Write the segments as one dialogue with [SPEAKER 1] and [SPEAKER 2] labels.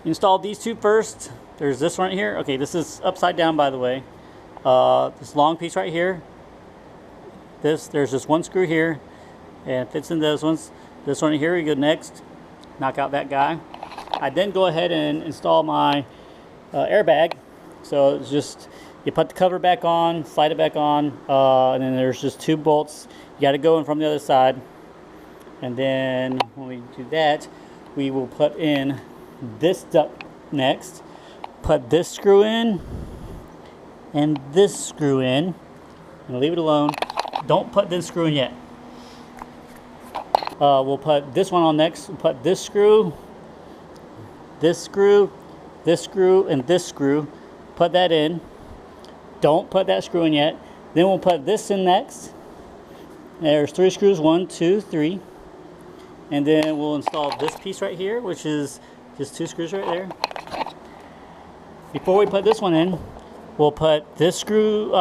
[SPEAKER 1] Install these two first. There's this one right here. Okay, this is upside down, by the way. This long piece right here. There's just one screw here, and it fits in those ones. This one here, we go next. Knock out that guy. I then go ahead and install my airbag. So it's just, you put the cover back on, slide it back on, and then there's just two bolts. You got to go in from the other side. And then when we do that, we will put in this duct next. Put this screw in and this screw in, and leave it alone. Don't put this screw in yet. We'll put this one on next. We'll put this screw, this screw, this screw, and this screw. Put that in. Don't put that screw in yet. Then we'll put this in next. There's 3 screws, 1, 2, 3. And then we'll install this piece right here, which is just 2 screws right there. Before we put this one in, we'll put this screw,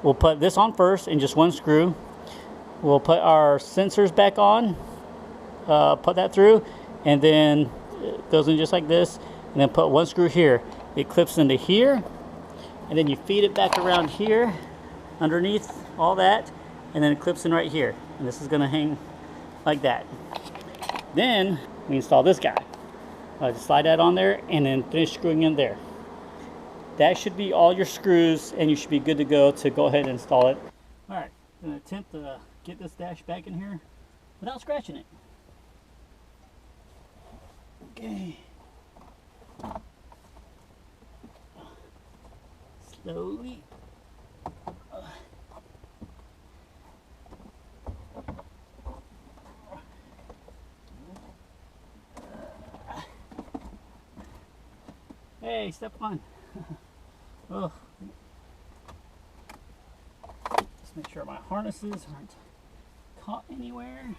[SPEAKER 1] we'll put this on first and just 1 screw. We'll put our sensors back on, put that through, and then it goes in just like this, and then put 1 screw here. It clips into here, and then you feed it back around here, underneath all that, and then it clips in right here. And this is gonna hang like that. Then we install this guy. Just slide that on there, and then finish screwing in there. That should be all your screws, and you should be good to go ahead and install it. All right, I'm gonna attempt to get this dash back in here without scratching it. Okay. Slowly. Hey, step one. Oh. Just make sure my harnesses aren't caught anywhere.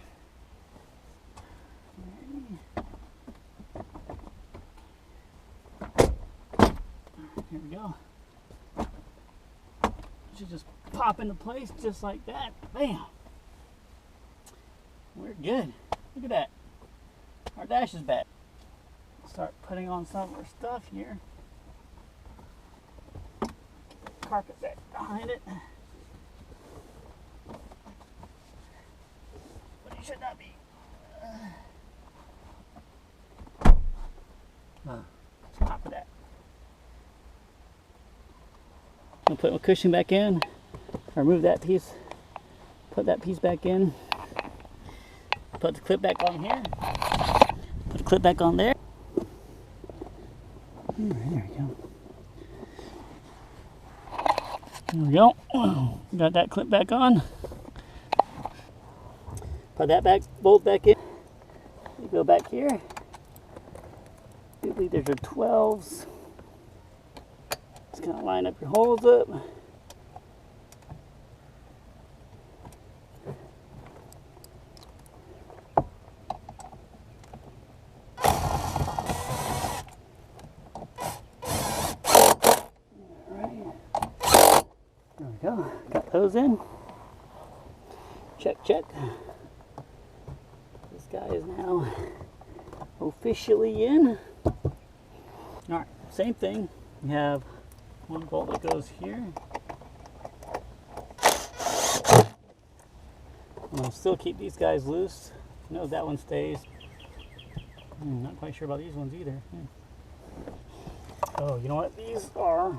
[SPEAKER 1] Here we go. Should just pop into place just like that. Bam. We're good. Look at that. Our dash is back. Start putting on some of our stuff here. Carpet back behind it. But it should not be. Top of that. I'll put my cushion back in. Remove that piece. Put that piece back in. Put the clip back on here. Put the clip back on there. There we go. There we go. Got that clip back on. Put that bolt back in. You go back here. Usually there's your 12s. Just kind of line up your holes up. There we go. Got those in. Check, check. This guy is now officially in. Alright, same thing. We have one bolt that goes here. I'm going to still keep these guys loose. No, that one stays. I'm not quite sure about these ones either. Oh, you know what? These are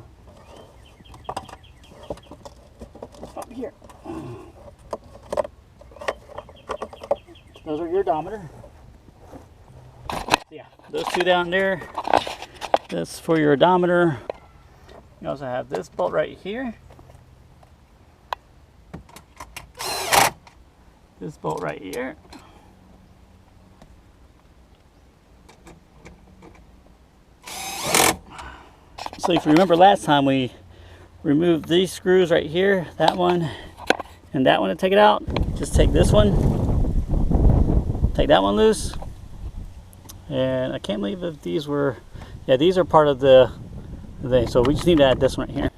[SPEAKER 1] up here. Those are your odometer. Yeah, those two down there. That's for your odometer. You also have this bolt right here. This bolt right here. So if you remember last time, we removed these screws right here, that one and that one to take it out. Just take this one, take that one loose. And I can't believe if these were, yeah, these are part of the thing. So we just need to add this one right here.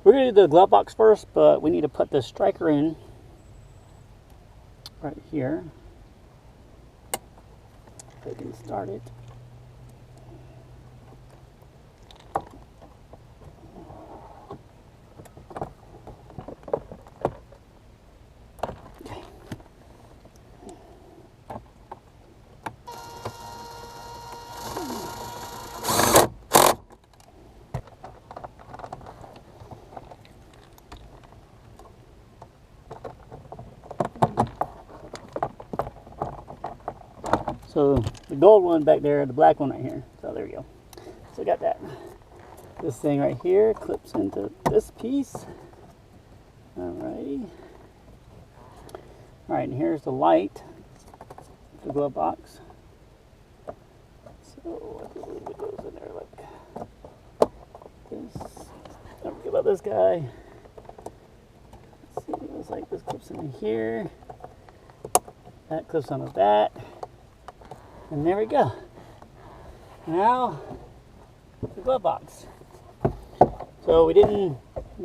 [SPEAKER 1] We're going to do the glove box first, but we need to put the striker in right here. We can start it. So the gold one back there, the black one right here. So there we go. So we got that. This thing right here clips into this piece. Alrighty. Alright, and here's the light, the glove box. So I believe it goes in there like this. Don't forget about this guy. Let's see, it goes like this, clips in here. That clips onto that. And there we go. Now, the glove box. So we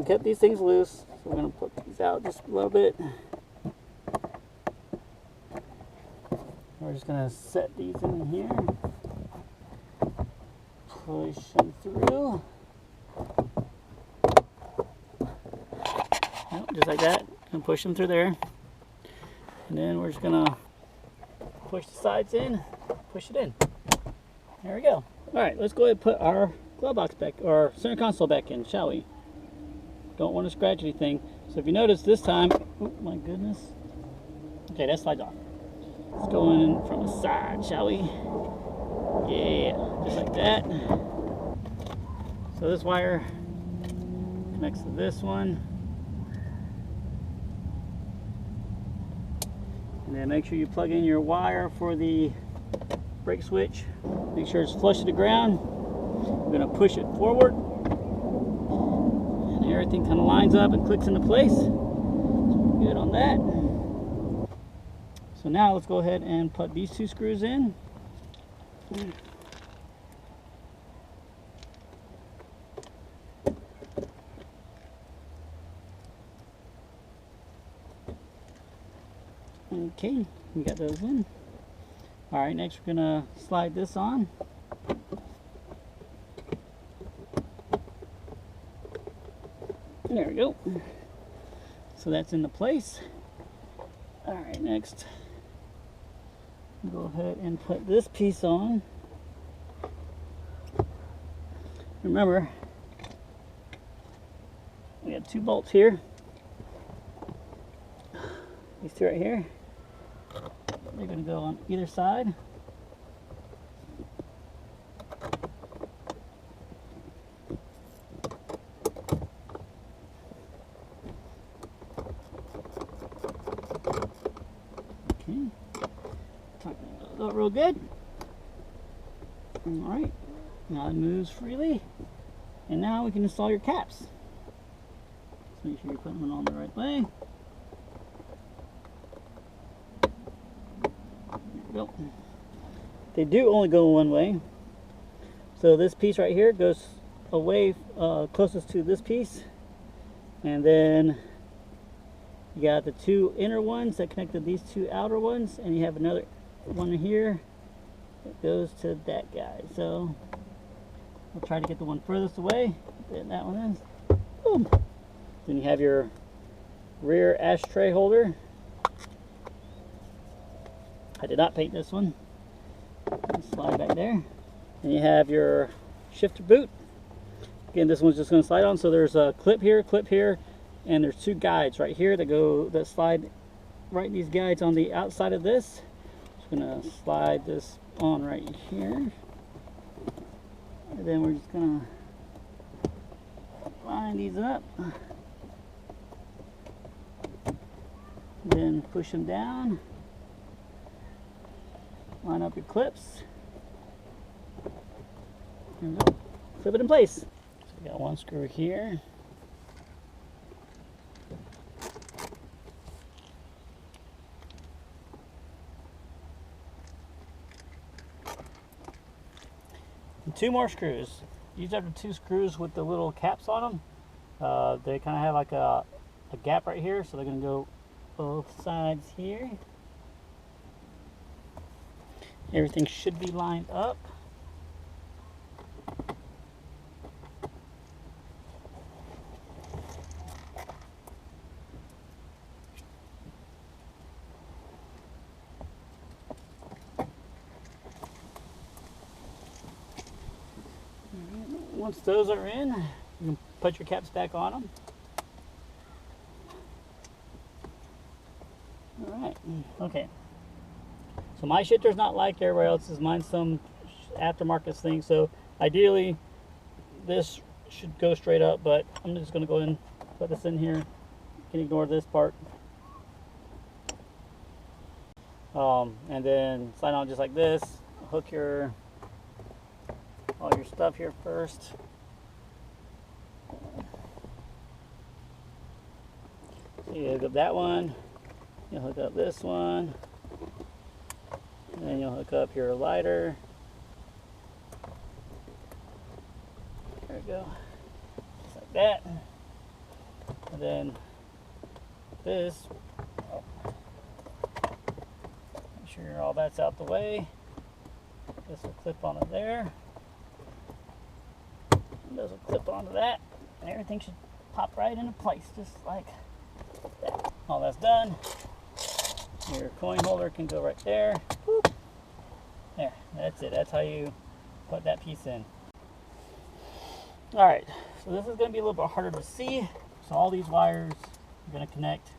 [SPEAKER 1] kept these things loose. So we're going to put these out just a little bit. We're just going to set these in here. Push them through. Yep, just like that. And push them through there. And then we're just going to push the sides in. Push it in. There we go. Alright, let's go ahead and put our glove box back, or center console back in, shall we? Don't want to scratch anything. So if you notice this time, oh my goodness. Okay, that slides off. Let's go in from the side, shall we? Yeah, just like that. So this wire connects to this one. And then make sure you plug in your wire for the brake switch. Make sure it's flush to the ground. We're going to push it forward. And everything kind of lines up and clicks into place. So we're good on that. So now let's go ahead and put these two screws in. Okay, we got those in. Alright, next we're going to slide this on. There we go. So that's into place. Alright, next go ahead and put this piece on. Remember, we have two bolts here. These two right here. They're going to go on either side. Okay. Tighten those up real good. Alright. Now it moves freely. And now we can install your caps. So make sure you're putting them on the right way. Go. They do only go one way. So this piece right here goes away closest to this piece, and then you got the two inner ones that connect to these two outer ones, and you have another one here that goes to that guy. So we'll try to get the one furthest away. Then that one is. Boom. Then you have your rear ashtray holder. I did not paint this one. Slide back there. And you have your shifter boot. Again, this one's just going to slide on. So there's a clip here, and there's two guides right here that slide right in these guides on the outside of this. Just going to slide this on right here. And then we're just going to line these up. Then push them down. Line up your clips. There we go. Clip it in place. So we got one screw here. And two more screws. These are the two screws with the little caps on them. They kind of have like a gap right here, so they're going to go both sides here. Everything should be lined up. Once those are in, you can put your caps back on them. All right, okay. So my shifter's not like everybody else's. Mine's some aftermarket thing. So ideally, this should go straight up, but I'm just going to go ahead and put this in here. You can ignore this part. And then slide on just like this. Hook all your stuff here first. So you hook up that one. You'll hook up this one. And then you'll hook up your lighter. There we go. Just like that. And then this. Make sure all that's out the way. This will clip onto there. And this will clip onto that. And everything should pop right into place, just like that. All that's done. Your coin holder can go right there. Whoop. There, that's it. That's how you put that piece in. Alright, so this is going to be a little bit harder to see. So all these wires are going to connect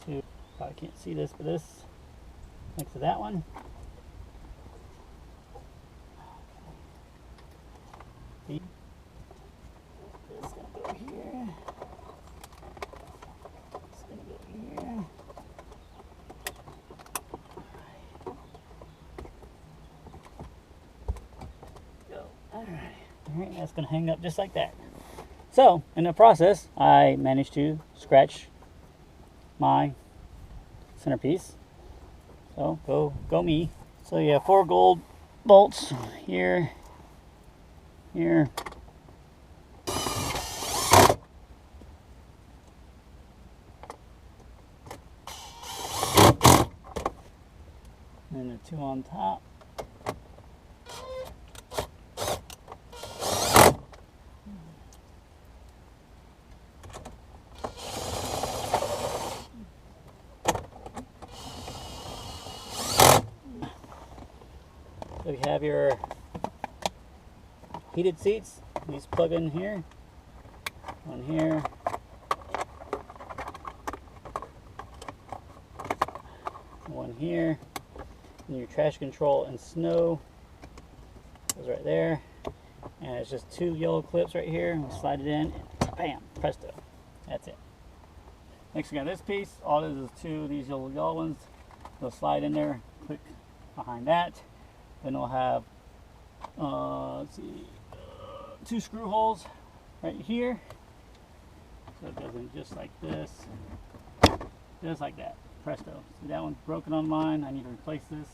[SPEAKER 1] to, I can't see this, but this connects to that one. See? This is going to go here. It's going to go here. Alright, that's going to hang up just like that. So, in the process, I managed to scratch my centerpiece. So, go me. So you have 4 gold bolts here, here, and the 2 on top. So you have your heated seats. These plug in here, one here, one here, and your trash control and snow goes right there. And it's just 2 yellow clips right here. And we slide it in, and bam, presto. That's it. Next we got this piece. All it is 2 of these yellow ones. They'll slide in there, click behind that. Then we'll have, let's see, 2 screw holes right here. So it goes in just like this, just like that. Presto. See, that one's broken on mine. I need to replace this.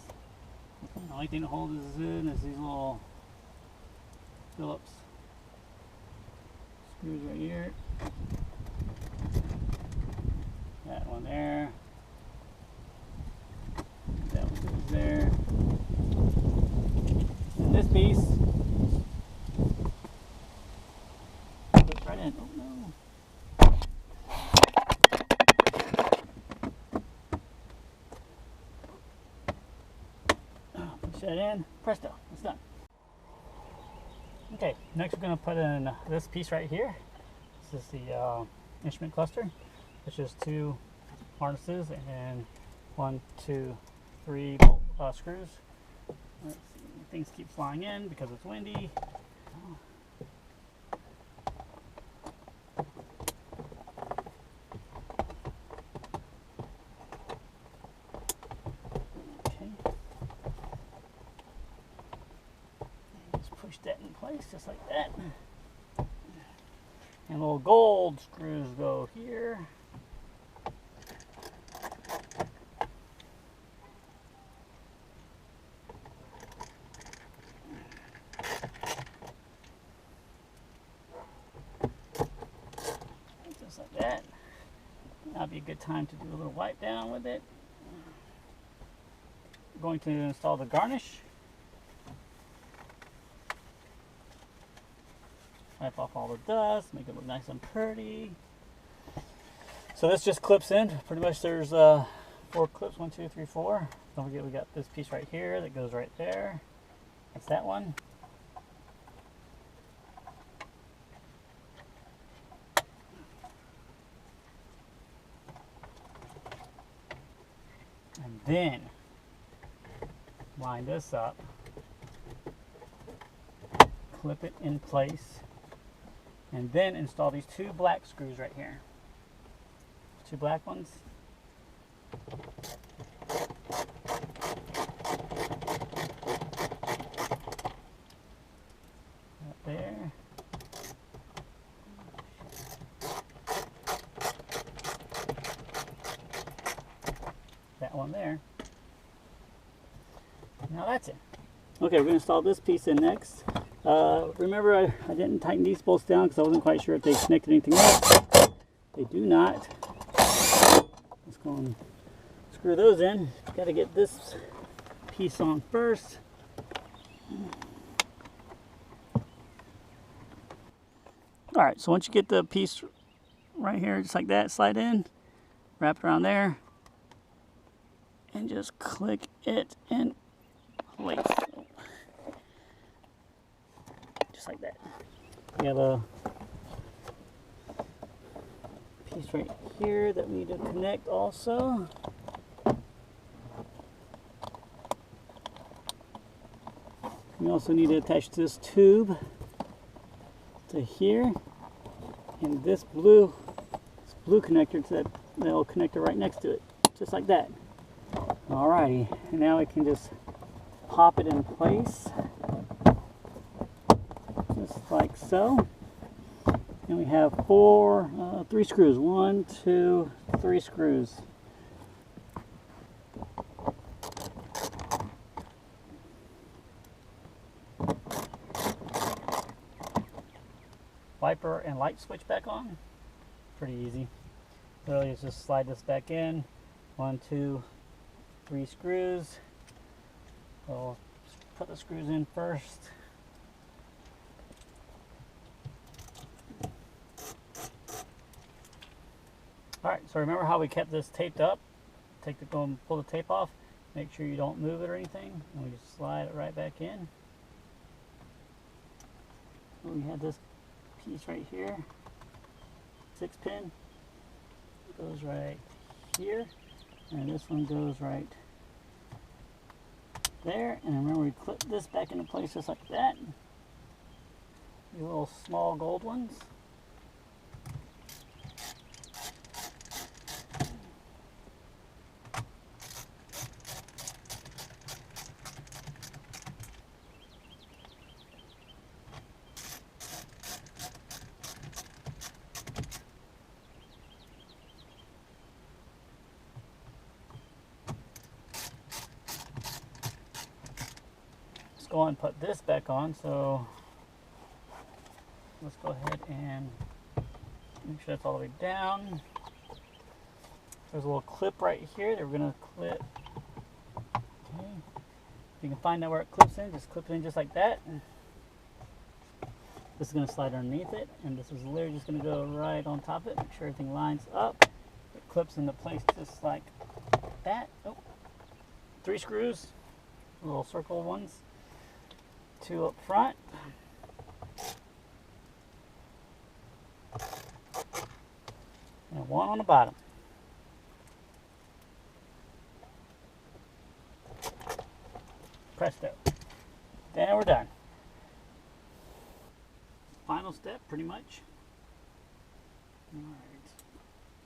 [SPEAKER 1] The only thing to hold this in is these little Phillips screws right here. That one there. That one goes there. And this piece goes right in. Oh no. Push that in. Presto. It's done. Okay, next we're going to put in this piece right here. This is the instrument cluster. It's just 2 harnesses and 1, 2, 3 screws. Let's see. Things keep flying in because it's windy. Okay. Just push that in place just like that. And little gold screws go here. Might be a good time to do a little wipe down with it. I'm going to install the garnish. Wipe off all the dust, make it look nice and pretty. So this just clips in. Pretty much there's 4 clips, 1, 2, 3, 4. Don't forget we got this piece right here that goes right there. That's that one. And then line this up, clip it in place, and then install these 2 black screws right here. 2 black ones. Right there. That one there. Now that's it. Okay, we're going to install this piece in next. Remember I didn't tighten these bolts down because I wasn't quite sure if they connected anything else. They do not. Let's go and screw those in. Got to get this piece on first. Alright, so once you get the piece right here, just like that, slide in, wrap it around there, and just click it in place. Just like that. We have a piece right here that we need to connect also. We also need to attach this tube to here, and this blue connector to that little connector right next to it, just like that. Alrighty, and now we can just pop it in place, just like so. And we have 3 screws. 1, 2, 3 screws. Wiper and light switch back on. Pretty easy. Literally, it's just slide this back in. 1, 2, 3 screws. We'll put the screws in first. Alright, so remember how we kept this taped up? Go and pull the tape off. Make sure you don't move it or anything. And we just slide it right back in. And we had this piece right here. 6-pin. Goes right here. And this one goes right there. And remember, we clip this back into place just like that. These little small gold ones. Go and put this back on, so let's go ahead and make sure that's all the way down. There's a little clip right here that we're going to clip. Okay. If you can find out where it clips in, just clip it in just like that. This is going to slide underneath it, and this is literally just going to go right on top of it. Make sure everything lines up. It clips into place just like that. Oh, 3 screws, little circle ones. 2 up front. And 1 on the bottom. Presto. Then we're done. Final step, pretty much. Alright.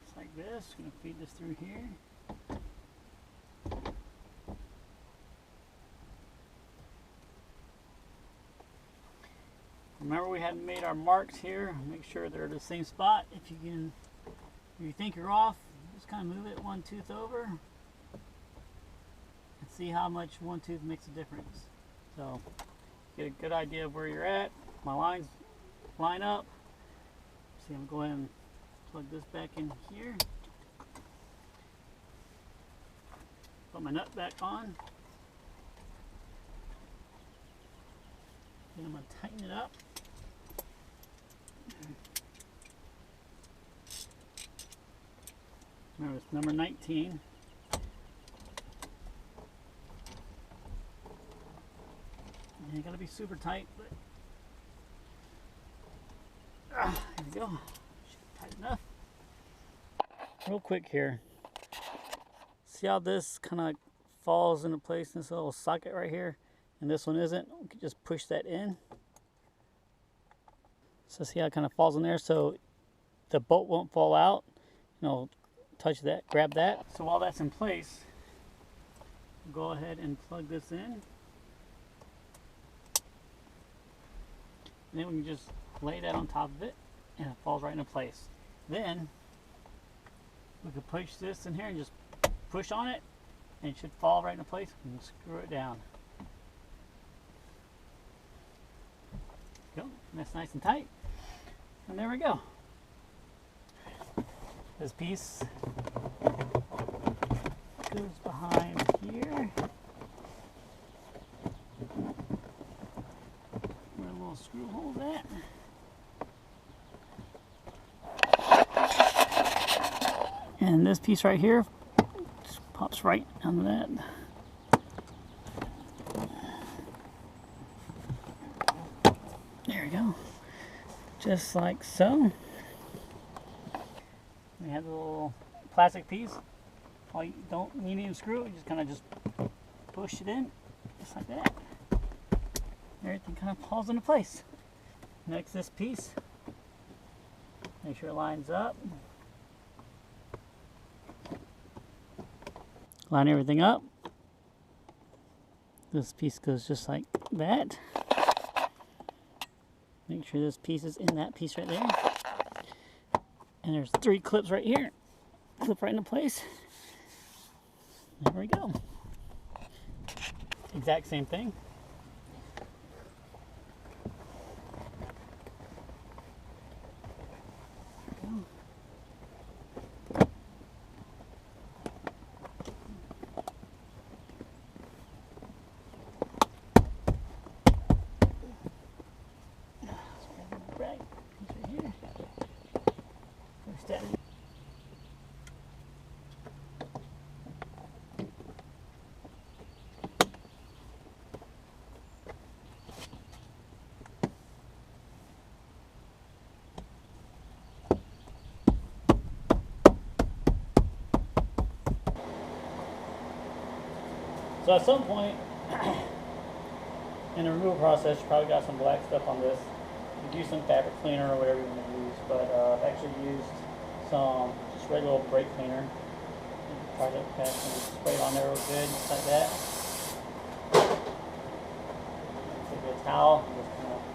[SPEAKER 1] Just like this. Gonna feed this through here. Remember, we hadn't made our marks here. Make sure they're the same spot. If you think you're off, just kind of move it 1 tooth over and see how much 1 tooth makes a difference. So get a good idea of where you're at. My lines line up. See, I'm going to plug this back in here. Put my nut back on. And I'm going to tighten it up. Remember, it's number 19. And you got to be super tight, but there we go. Should be tight enough. Real quick here. See how this kind of falls into place in this little socket right here, and this one isn't? We can just push that in. So see how it kind of falls in there, so the bolt won't fall out. You know, touch that, grab that. So while that's in place, go ahead and plug this in. And then we can just lay that on top of it, and it falls right into place. Then we can push this in here and just push on it, and it should fall right into place, and screw it down. Go. And that's nice and tight. And there we go. This piece goes behind here. Where a little screw hole at. And this piece right here just pops right under that. There we go. Just like so. We have a little plastic piece. Oh, you don't need any screw, you just kind of just push it in, just like that. Everything kind of falls into place. Next, this piece. Make sure it lines up. Line everything up. This piece goes just like that. Make sure this piece is in that piece right there. And there's 3 clips right here. Clip right into place. There we go. Exact same thing. So at some point in the removal process, you probably got some black stuff on this. You could use some fabric cleaner or whatever you want to use, but I've actually used some just regular old brake cleaner. Try to pass and spray it on there real good, just like that. Take a towel and just kind of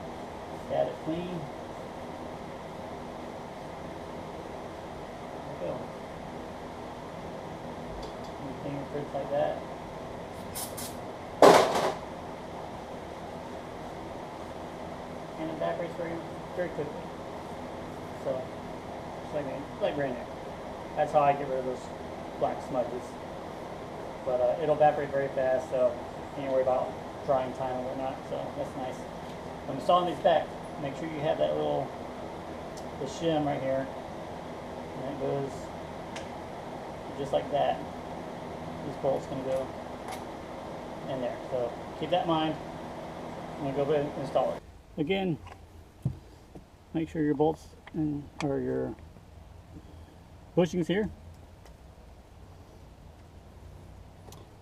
[SPEAKER 1] pat it clean. There we go. And fingerprints like that. And it evaporates very quickly. So, just like right now. That's how I get rid of those black smudges. But it'll evaporate very fast, so you can't worry about drying time and whatnot. So that's nice. When installing these back, make sure you have that little the shim right here, and it goes just like that. This bolt's going to go in there. So keep that in mind. I'm going to go ahead and install it. Again, make sure your bolts or your bushings here.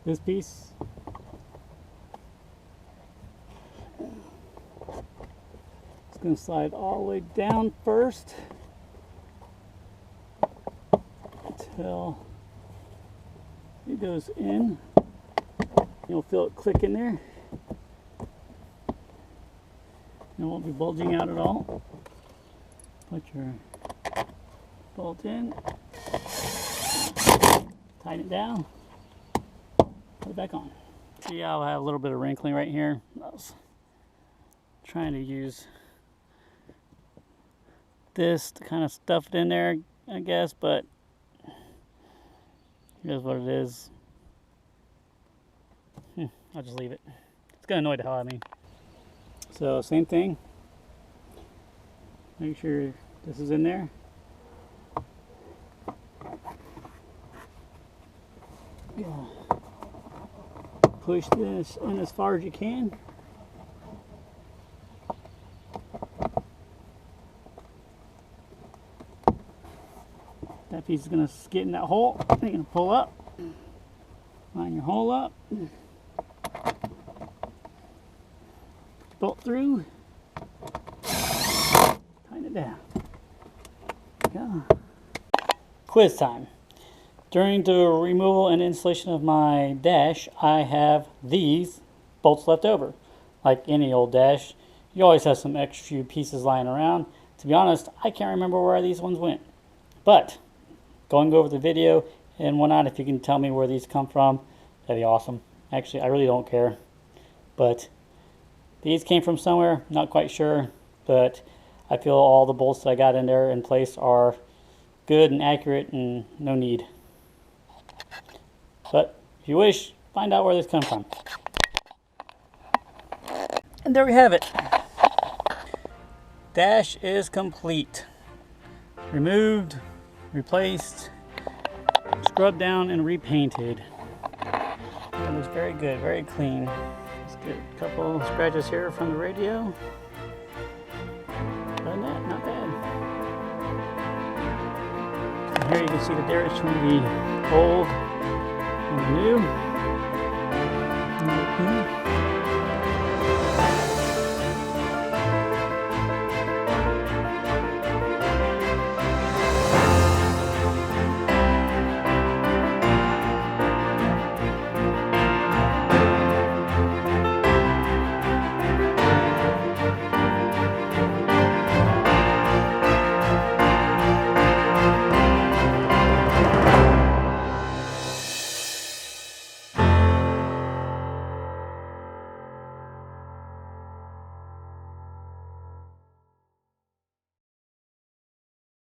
[SPEAKER 1] This piece is going to slide all the way down first until it goes in. You'll feel it click in there. It won't be bulging out at all. Put your bolt in, tighten it down, put it back on. See how I have a little bit of wrinkling right here? I was trying to use this to kind of stuff it in there, I guess, but here's what it is. I'll just leave it. It's gonna annoy the hell out of me. So same thing. Make sure this is in there. Push this in as far as you can. That piece is going to get in that hole. You're going to pull up. Line your hole up. Bolt through. Tighten it down. Go. Quiz time. During the removal and installation of my dash, I have these bolts left over. Like any old dash, you always have some extra few pieces lying around. To be honest, I can't remember where these ones went. But going over the video and whatnot, if you can tell me where these come from, that'd be awesome. Actually, I really don't care. But these came from somewhere, not quite sure. But I feel all the bolts that I got in there in place are good and accurate and no need. But if you wish, find out where this comes from. And there we have it. Dash is complete. Removed, replaced, scrubbed down, and repainted. It looks very good, very clean. Let's get a couple scratches here from the radio. Other than that, not bad. And here you can see the difference between the old and the new.